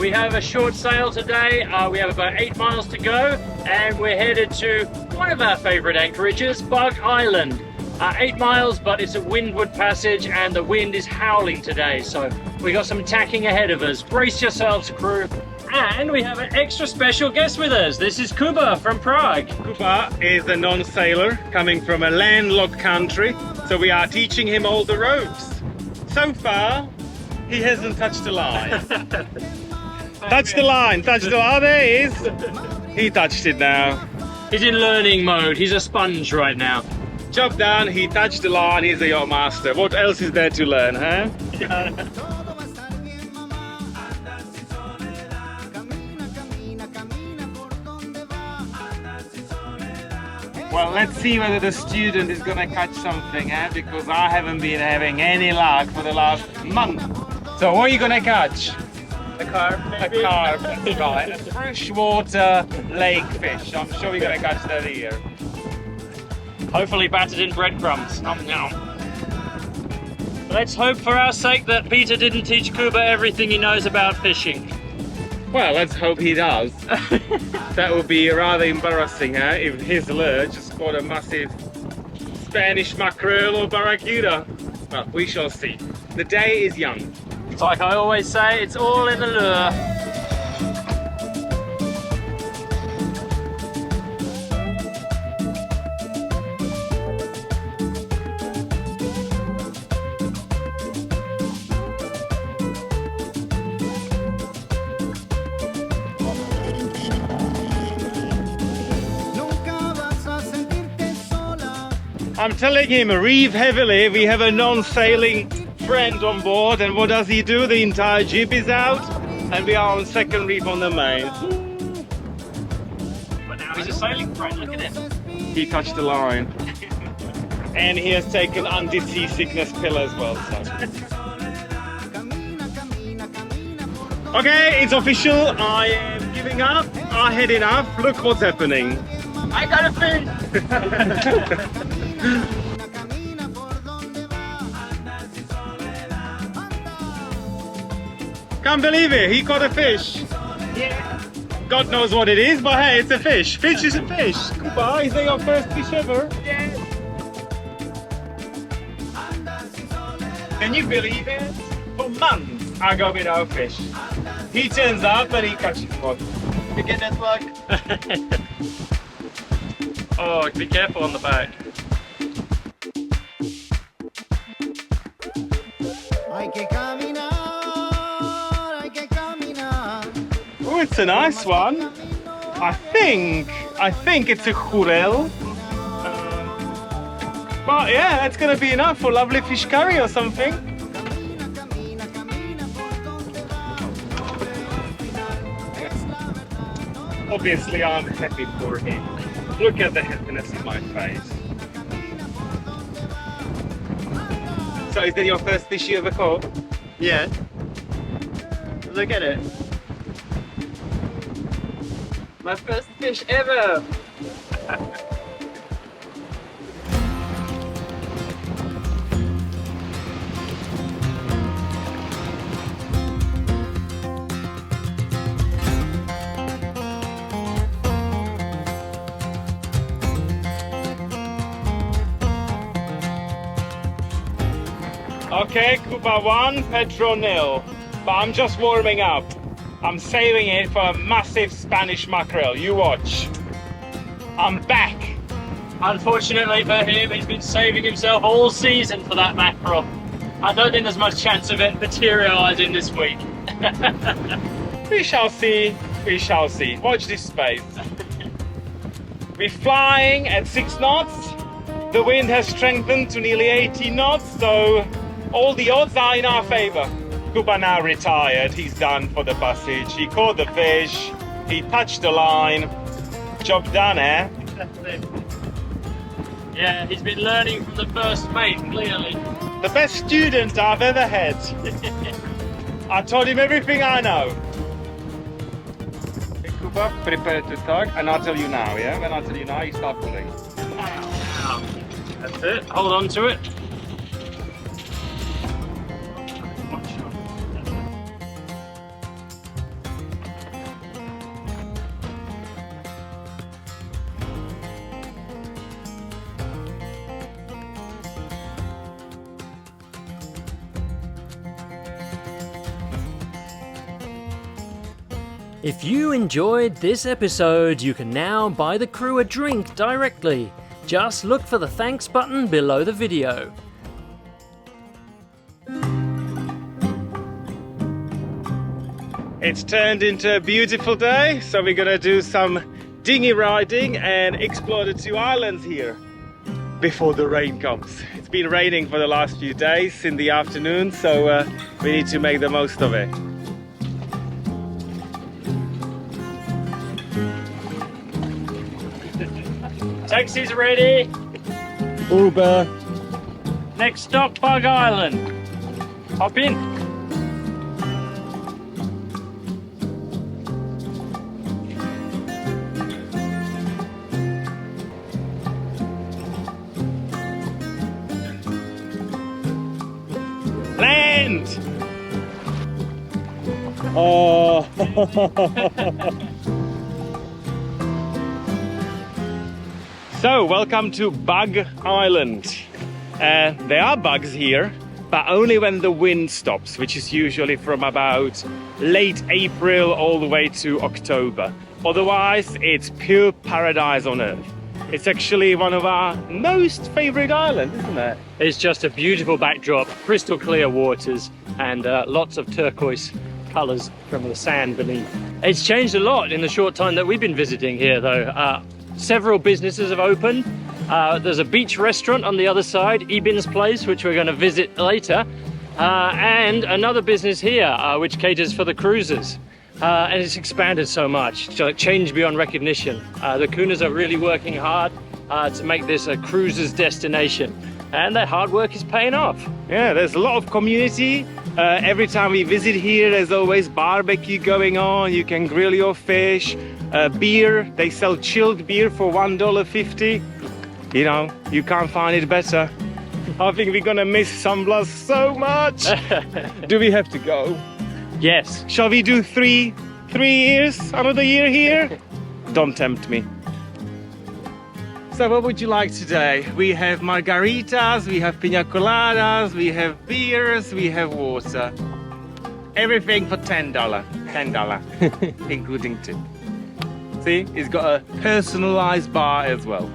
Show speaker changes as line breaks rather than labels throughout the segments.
We have a short sail today. We have about 8 miles to go, and we're headed to one of our favorite anchorages, Bug Island. 8 miles, but it's a windward passage and the wind is howling today, so we got some tacking ahead of us. Brace yourselves, crew. And we have an extra special guest with us. This is Kuba from Prague.
Kuba is a non-sailor coming from a landlocked country, so we are teaching him all the ropes. So far, he hasn't touched the line. Touch the line, touch the line. Oh, there he is. He touched it now.
He's in learning mode. He's a sponge right now.
Job done, he touched the line, he's a yacht master. What else is there to learn, huh? Well, let's see whether the student is gonna catch something, huh? Because I haven't been having any luck for the last month. So what are you gonna catch?
A carp, maybe?
A carp, that's right. A freshwater lake fish. I'm sure we're gonna catch that here.
Hopefully battered in breadcrumbs. Nom nom. Let's hope for our sake that Peter didn't teach Kuba everything he knows about fishing.
Well, let's hope he does. That would be rather embarrassing, huh? If his lure just caught a massive Spanish mackerel or barracuda. Well, we shall see. The day is young.
It's like I always say, it's all in the lure.
I'm telling him, reef heavily. We have a non-sailing friend on board, and what does he do? The entire jib is out, and we are on second reef on the main.
But now he's a sailing friend, look at him.
He touched the line. And he has taken anti-seasickness pill as well. So. Okay, it's official. I am giving up. I had enough. Look what's happening.
I got a fish!
Can't believe it, he caught a fish.
Yeah.
God knows what it is, but hey, it's a fish. Fish is a fish. Kuba, is that your first fish ever?
Yeah.
Can you believe it? For months I go without fish. He turns up and he catches one. You get that luck?
Oh, be careful on the back.
Oh, it's a nice one. I think it's a jurel. But yeah, that's gonna be enough for lovely fish curry or something. Obviously, I'm happy for him. Look at the happiness in my face. So, is that your first fish you ever caught?
Yeah. Look at it. My first fish ever!
Okay, Kuba 1, Pedro 0. But I'm just warming up. I'm saving it for a massive Spanish mackerel. You watch. I'm back.
Unfortunately for him, he's been saving himself all season for that mackerel. I don't think there's much chance of it materialising this week.
We shall see. We shall see. Watch this space. We're flying at 6 knots. The wind has strengthened to nearly 18 knots, so all the odds are in our favour. Kuba now retired. He's done for the passage. He caught the fish. He touched the line. Job done, eh?
Yeah, he's been learning from the first mate, clearly.
The best student I've ever had. I told him everything I know. Hey, Kuba, prepare to tug, and I'll tell you now, yeah? When I tell you now, you start pulling.
That's it. Hold on to it. If you enjoyed this episode, you can now buy the crew a drink directly. Just look for the thanks button below the video.
It's turned into a beautiful day, so we're gonna do some dinghy riding and explore the two islands here before the rain comes. It's been raining for the last few days in the afternoon, so we need to make the most of it.
Taxi's ready.
Uber.
Next stop, Bug Island. Hop in.
Land! Oh. So, welcome to Bug Island. There are bugs here, but only when the wind stops, which is usually from about late April all the way to October. Otherwise, it's pure paradise on earth. It's actually one of our most favorite islands, isn't it?
It's just a beautiful backdrop, crystal clear waters, and lots of turquoise colours from the sand beneath. It's changed a lot in the short time that we've been visiting here, though. Several businesses have opened. There's a beach restaurant on the other side, Ibin's Place, which we're going to visit later, and another business here, which caters for the cruisers. And it's expanded so much, it's changed beyond recognition. The Kunas are really working hard to make this a cruiser's destination, and their hard work is paying off.
Yeah, there's a lot of community. Every time we visit here, there's always barbecue going on. You can grill your fish. Beer, they sell chilled beer for $1.50. You know, you can't find it better. I think we're gonna miss San Blas so much. Do we have to go?
Yes.
Shall we do three years, another year here? Don't tempt me. So what would you like today? We have margaritas, we have piña coladas, we have beers, we have water. Everything for $10, including tip. See, it's got a personalized bar as well.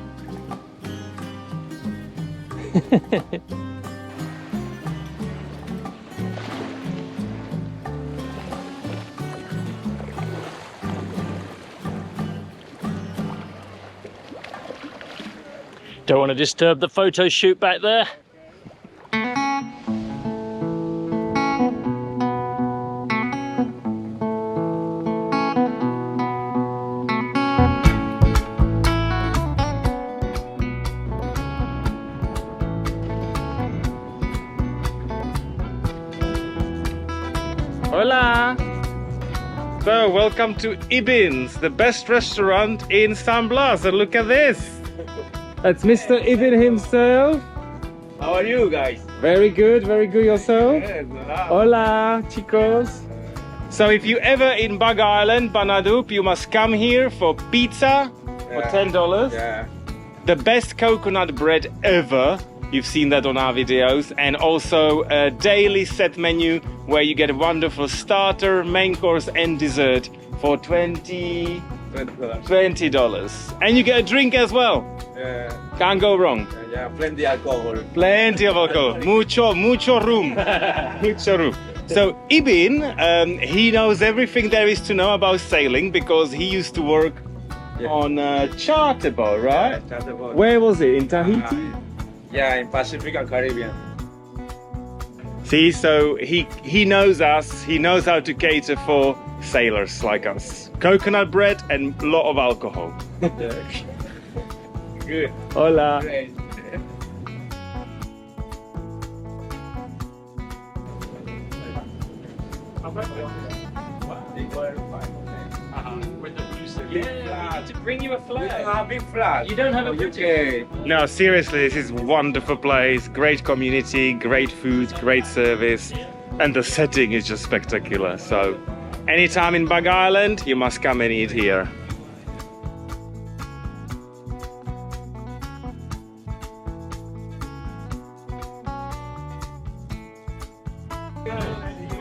Don't want to disturb the photo shoot back there.
Hola! So, welcome to Ibin's, the best restaurant in San Blas. And look at this! That's Mr. Ibin himself.
How are you guys?
Very good yourself.
Yes,
Hola, chicos. So if you ever in Bug Island, Banadup, you must come here for pizza for $10.
Yeah.
The best coconut bread ever. You've seen that on our videos. And also a daily set menu where you get a wonderful starter, main course and dessert for $20. And you get a drink as well.
Yeah.
Can't go wrong.
Yeah, plenty alcohol.
Plenty of alcohol. Mucho room. Mucho room. So Ibin, he knows everything there is to know about sailing because he used to work on a charter boat, right?
Yeah, charter boat.
Where was it? In Tahiti?
Yeah, in Pacific and Caribbean.
See, so he knows us. He knows how to cater for sailors like us. Coconut bread and a lot of alcohol.
Yeah. Good.
Hola.
Great.
With the blue suit. Yeah, we need to bring you a flag.
Ah, big flag.
You don't have a
UK.
No, seriously, this is a wonderful place. Great community, great food, great service. And the setting is just spectacular. So anytime in Bug Island, you must come and eat here.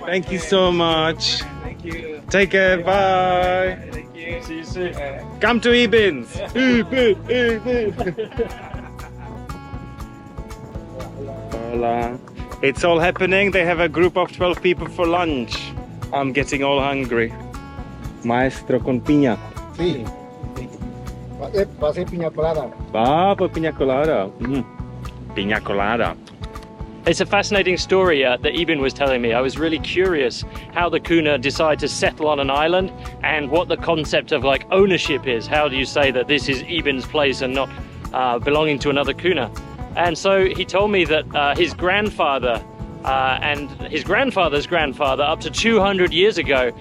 Thank you so much.
Thank you.
Take care. Bye.
Thank you.
See you soon.
Come to Ibins. Hola. It's all happening. They have a group of 12 people for lunch. I'm getting all hungry. Maestro con piña.
Sí. Va a ser piña colada.
Baba piña colada. Piña colada.
It's a fascinating story that Ibn was telling me. I was really curious how the Kuna decide to settle on an island and what the concept of like ownership is. How do you say that this is Ibn's place and not belonging to another Kuna? And so he told me that his grandfather and his grandfather's grandfather, up to 200 years ago,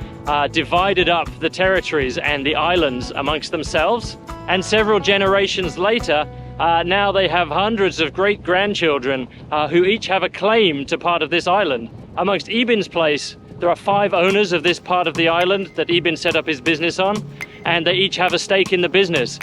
divided up the territories and the islands amongst themselves. And several generations later, now they have hundreds of great-grandchildren who each have a claim to part of this island. Amongst Ibn's place, there are 5 owners of this part of the island that Ibn set up his business on, and they each have a stake in the business.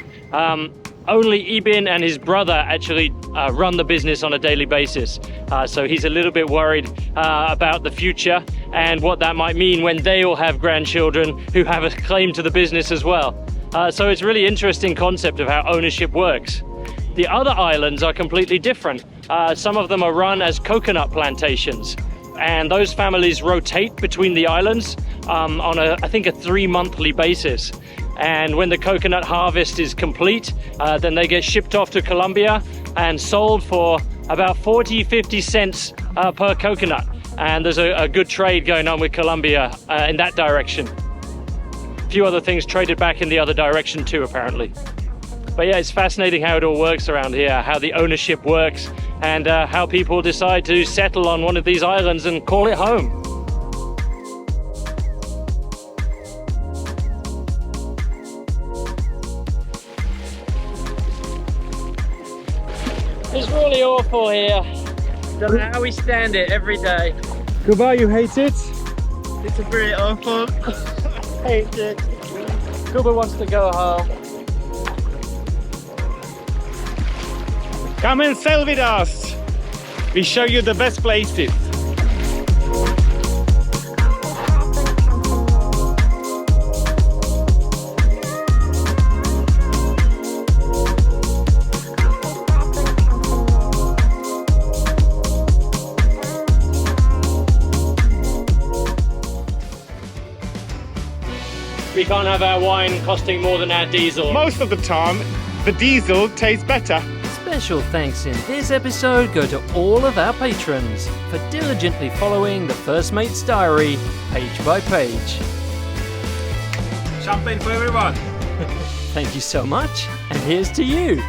Only Ibn and his brother actually run the business on a daily basis. So he's a little bit worried about the future and what that might mean when they all have grandchildren who have a claim to the business as well. So it's a really interesting concept of how ownership works. The other islands are completely different. Some of them are run as coconut plantations, and those families rotate between the islands on I think a 3-monthly basis. And when the coconut harvest is complete, then they get shipped off to Colombia and sold for about 40-50 cents per coconut. And there's a good trade going on with Colombia in that direction. A few other things traded back in the other direction too, apparently. But yeah, it's fascinating how it all works around here, how the ownership works, and how people decide to settle on one of these islands and call it home. It's really awful here. Don't know how we stand it every day.
Kuba, you hate it?
It's very awful.
Hate it. Kuba wants to go home.
Come and sail with us. We show you the best places.
We can't have our wine costing more than our diesel.
Most of the time, the diesel tastes better.
Special thanks in this episode go to all of our patrons for diligently following the First Mate's Diary page by page.
Champagne for everyone.
Thank you so much, and here's to you.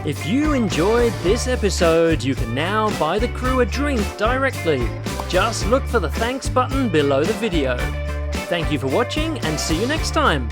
If you enjoyed this episode, you can now buy the crew a drink directly. Just look for the thanks button below the video. Thank you for watching and see you next time.